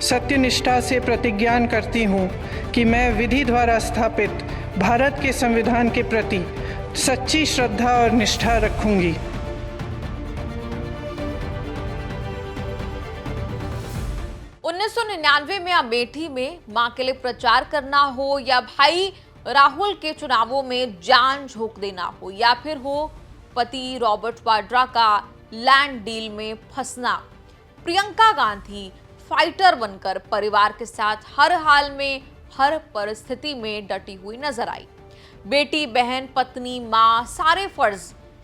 सत्यनिष्ठा से प्रतिज्ञा करती हूँ कि मैं विधि द्वारा स्थापित भारत के संविधान के प्रति सच्ची श्रद्धा और निष्ठा रखूंगी। उन्नीस सौ 99 में अमेठी में मां के लिए प्रचार करना हो, या भाई राहुल के चुनावों में जान झोंक देना हो, या फिर हो पति रॉबर्ट वाड्रा का लैंड डील में फंसना, प्रियंका गांधी फाइटर बनकर परिवार के साथ हर हाल में, हर परिस्थिति में डटी हुई नजर आई। बेटी, बहन, पत्नी, मां, सारे फर्ज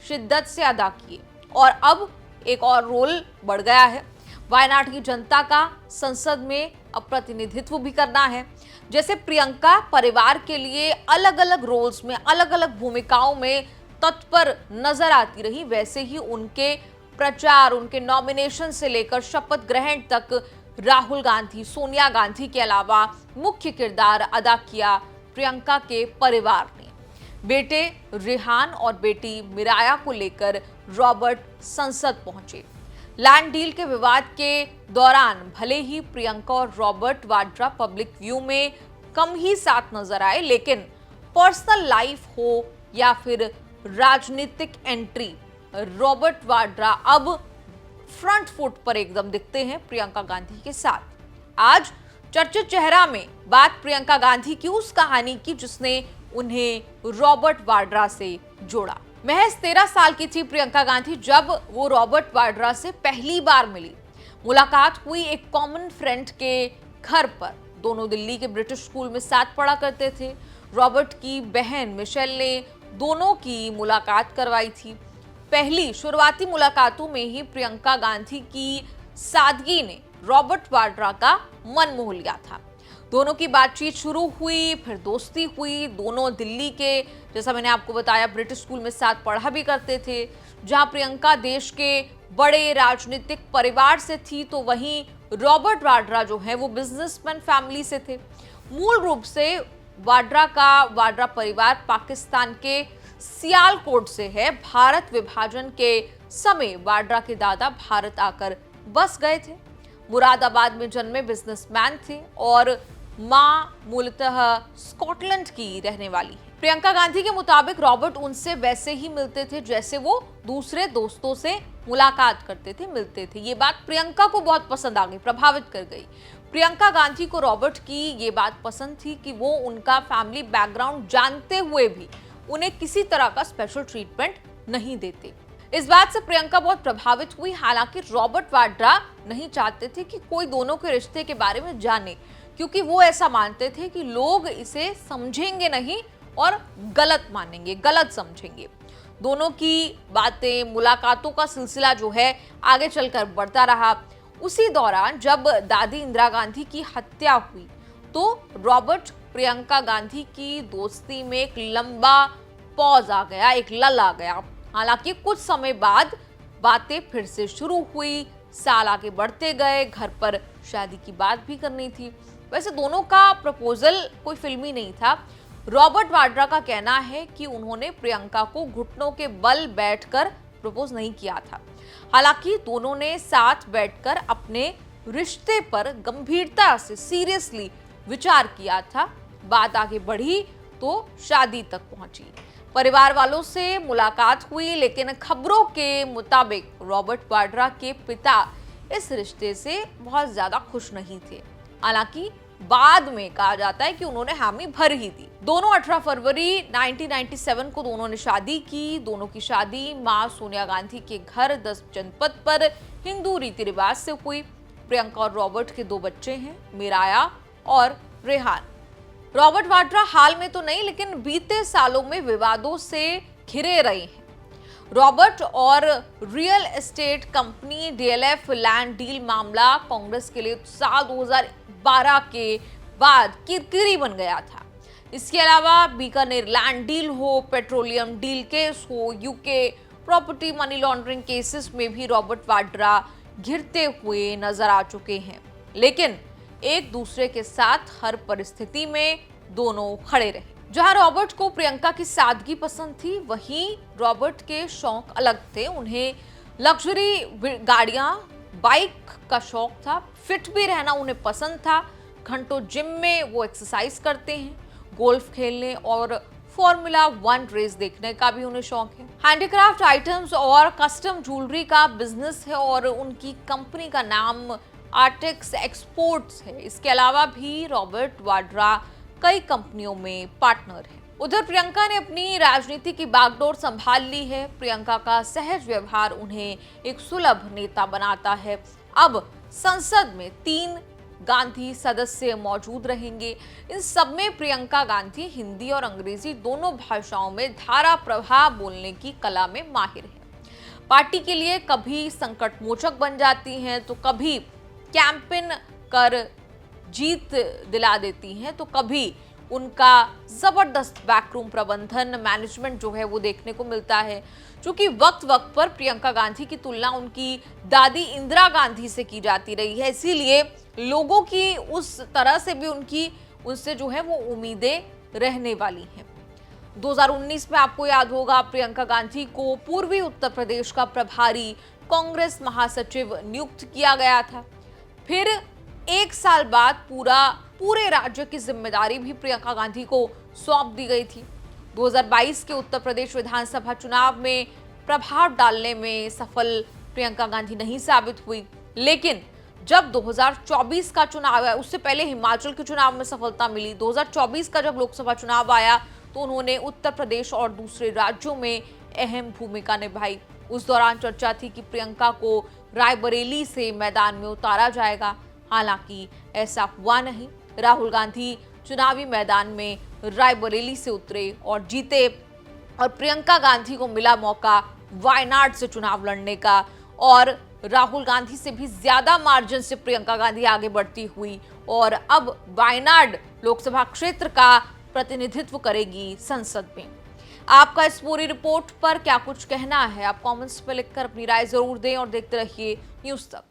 शिद्दत से अदा किए, और अब एक और रोल बढ़ गया है। वायनाड की जनता का संसद में अब प्रतिनिधित्व भी करना है। जैसे प्रियंका परिवार के लिए अलग अलग रोल्स में, अलग अलग भूमिकाओं में तत्पर नजर आती रही, वैसे ही उनके प्रचार, उनके नॉमिनेशन से लेकर शपथ ग्रहण तक राहुल गांधी, सोनिया गांधी के अलावा मुख्य किरदार अदा किया प्रियंका के परिवार ने। बेटे रेहान और बेटी मिराया को लेकर रॉबर्ट संसद पहुंचे। लैंड डील के विवाद के दौरान भले ही प्रियंका और रॉबर्ट वाड्रा पब्लिक व्यू में कम ही साथ नजर आए, लेकिन पर्सनल लाइफ हो या फिर राजनीतिक एंट्री, रॉबर्ट वाड्रा अब फ्रंट फुट पर एकदम दिखते हैं प्रियंका गांधी के साथ। आज चर्चित चेहरा में बात प्रियंका गांधी की उस कहानी की जिसने उन्हें रॉबर्ट वाड्रा से जोड़ा। महज 13 साल की थी प्रियंका गांधी जब वो रॉबर्ट वाड्रा से पहली बार मिली। मुलाकात हुई एक कॉमन फ्रेंड के घर पर। दोनों दिल्ली के ब्रिटिश स्कूल में साथ पढ़ा करते थे। रॉबर्ट की बहन मिशेल ने दोनों की मुलाकात करवाई थी। पहली शुरुआती मुलाकातों में ही प्रियंका गांधी की सादगी ने रॉबर्ट वाड्रा का मन मोह लिया था। दोनों की बातचीत शुरू हुई, फिर दोस्ती हुई। दोनों दिल्ली के, जैसा मैंने आपको बताया, ब्रिटिश स्कूल में साथ पढ़ा भी करते थे। जहां प्रियंका देश के बड़े राजनीतिक परिवार से थी, तो वहीं रॉबर्ट वाड्रा जो है वो बिजनेसमैन फैमिली से थे। मूल रूप से वाड्रा परिवार पाकिस्तान के सियालकोट से है। भारत विभाजन के समय वाड्रा के दादा भारत आकर बस गए थे। मुरादाबाद में जन्मे बिजनेसमैन थे और मां मूलतः स्कॉटलैंड की रहने वाली है। प्रियंका गांधी के मुताबिक रॉबर्ट उनसे वैसे ही मिलते थे जैसे वो दूसरे दोस्तों से मुलाकात करते थे, मिलते थे। ये बात प्रियंका को बहुत पसंद आ गई, प्रभावित कर गई। प्रियंका गांधी को रॉबर्ट की ये बात पसंद थी कि वो उनका फैमिली बैकग्राउंड जानते हुए भी उन्हें किसी तरह का स्पेशल ट्रीटमेंट नहीं देते। इस बात से प्रियंका बहुत प्रभावित हुई। हालांकि रॉबर्ट वाड्रा नहीं चाहते थे कि कोई दोनों के रिश्ते के बारे में जाने, क्योंकि वो ऐसा मानते थे कि लोग इसे समझेंगे नहीं और गलत मानेंगे, गलत समझेंगे। दोनों की बातें, मुलाकातों का सिलसिला जो है आगे चलकर बढ़ता रहा। उसी दौरान जब दादी इंदिरा गांधी की हत्या हुई, तो रॉबर्ट प्रियंका गांधी की दोस्ती में एक लंबा पॉज आ गया, एक लल आ गया। हालांकि कुछ समय बाद बातें फिर से शुरू हुई, साल आगे बढ़ते गए, घर पर शादी की बात भी करनी थी। वैसे दोनों का प्रपोजल कोई फिल्मी नहीं था। रॉबर्ट वाड्रा का कहना है कि उन्होंने प्रियंका को घुटनों के बल बैठकर प्रपोज नहीं किया था। हालांकि दोनों ने साथ बैठकर अपने रिश्ते पर गंभीरता से, सीरियसली विचार किया था। बात आगे बढ़ी तो शादी तक पहुंची। परिवार वालों से मुलाकात हुई, लेकिन खबरों के मुताबिक रॉबर्ट वाड्रा के पिता इस रिश्ते से बहुत ज्यादा खुश नहीं थे। हालांकि बाद में कहा जाता है कि उन्होंने हामी भर ही दी। दोनों 18 फरवरी 1997 को दोनों ने शादी की। दोनों की शादी मां सोनिया गांधी के घर 10 जनपद पर हिंदू रीति रिवाज से हुई। प्रियंका और रॉबर्ट के 2 बच्चे हैं, मिराया और रेहान। रॉबर्ट वाड्रा हाल में तो नहीं, लेकिन बीते सालों में विवादों से घिरे रहे हैं। रॉबर्ट और real estate company DLF land deal मामला कांग्रेस के लिए साल 2012 के बाद किरकिरी बन गया था। इसके अलावा बीकानेर लैंड डील हो, पेट्रोलियम डील केस हो, UK property money laundering cases में भी रॉबर्ट वाड्रा घिरते हुए नजर आ चुके हैं। लेकिन एक दूसरे के साथ हर परिस्थिति में दोनों खड़े रहे। जहां रॉबर्ट को प्रियंका की सादगी पसंद थी, वहीं रॉबर्ट के शौक अलग थे। उन्हें लग्जरी गाड़ियां, बाइक का शौक था, फिट भी रहना उन्हें पसंद था। घंटों जिम में वो एक्सरसाइज करते हैं, गोल्फ खेलने और फॉर्मूला 1 रेस देखने का भी उन्हें शौक है। हैंडीक्राफ्ट आइटम्स और कस्टम ज्वेलरी का बिजनेस है और उनकी कंपनी का नाम आर्टेक्स एक्सपोर्ट्स है। इसके अलावा भी रॉबर्ट वाड्रा कई कंपनियों में पार्टनर है। उधर प्रियंका ने अपनी राजनीति की बागडोर संभाल ली है। प्रियंका का सहज व्यवहार उन्हें एक सुलभ नेता बनाता है। अब संसद में 3 गांधी सदस्य मौजूद रहेंगे। इन सब में प्रियंका गांधी हिंदी और अंग्रेजी दोनों भाषाओं में धारा प्रवाह बोलने की कला में माहिर है। पार्टी के लिए कभी संकट मोचक बन जाती हैं, तो कभी कैंपेन कर जीत दिला देती हैं, तो कभी उनका जबरदस्त बैकरूम प्रबंधन मैनेजमेंट जो है वो देखने को मिलता है। क्योंकि वक्त वक्त पर प्रियंका गांधी की तुलना उनकी दादी इंदिरा गांधी से की जाती रही है, इसीलिए लोगों की उस तरह से भी उनसे जो है वो उम्मीदें रहने वाली हैं। 2019 में आपको याद होगा प्रियंका गांधी को पूर्वी उत्तर प्रदेश का प्रभारी कांग्रेस महासचिव नियुक्त किया गया था। फिर 1 साल बाद पूरे राज्य की जिम्मेदारी भी प्रियंका गांधी को सौंप दी गई थी। 2022 के उत्तर प्रदेश विधानसभा चुनाव में प्रभाव डालने में सफल प्रियंका गांधी नहीं साबित हुई, लेकिन जब 2024 का चुनाव आया, उससे पहले हिमाचल के चुनाव में सफलता मिली। 2024 का जब लोकसभा चुनाव आया तो उन्होंने उत्तर प्रदेश और दूसरे राज्यों में अहम भूमिका निभाई। उस दौरान चर्चा थी कि प्रियंका को रायबरेली से मैदान में उतारा जाएगा, हालांकि ऐसा हुआ नहीं। राहुल गांधी चुनावी मैदान में रायबरेली से उतरे और जीते और प्रियंका गांधी को मिला मौका वायनाड से चुनाव लड़ने का और राहुल गांधी से भी ज्यादा मार्जिन से प्रियंका गांधी आगे बढ़ती हुई और अब वायनाड लोकसभा क्षेत्र का प्रतिनिधित्व करेगी संसद में। आपका इस पूरी रिपोर्ट पर क्या कुछ कहना है? आप कमेंट्स में लिखकर अपनी राय जरूर दें और देखते रहिए न्यूज़ तक।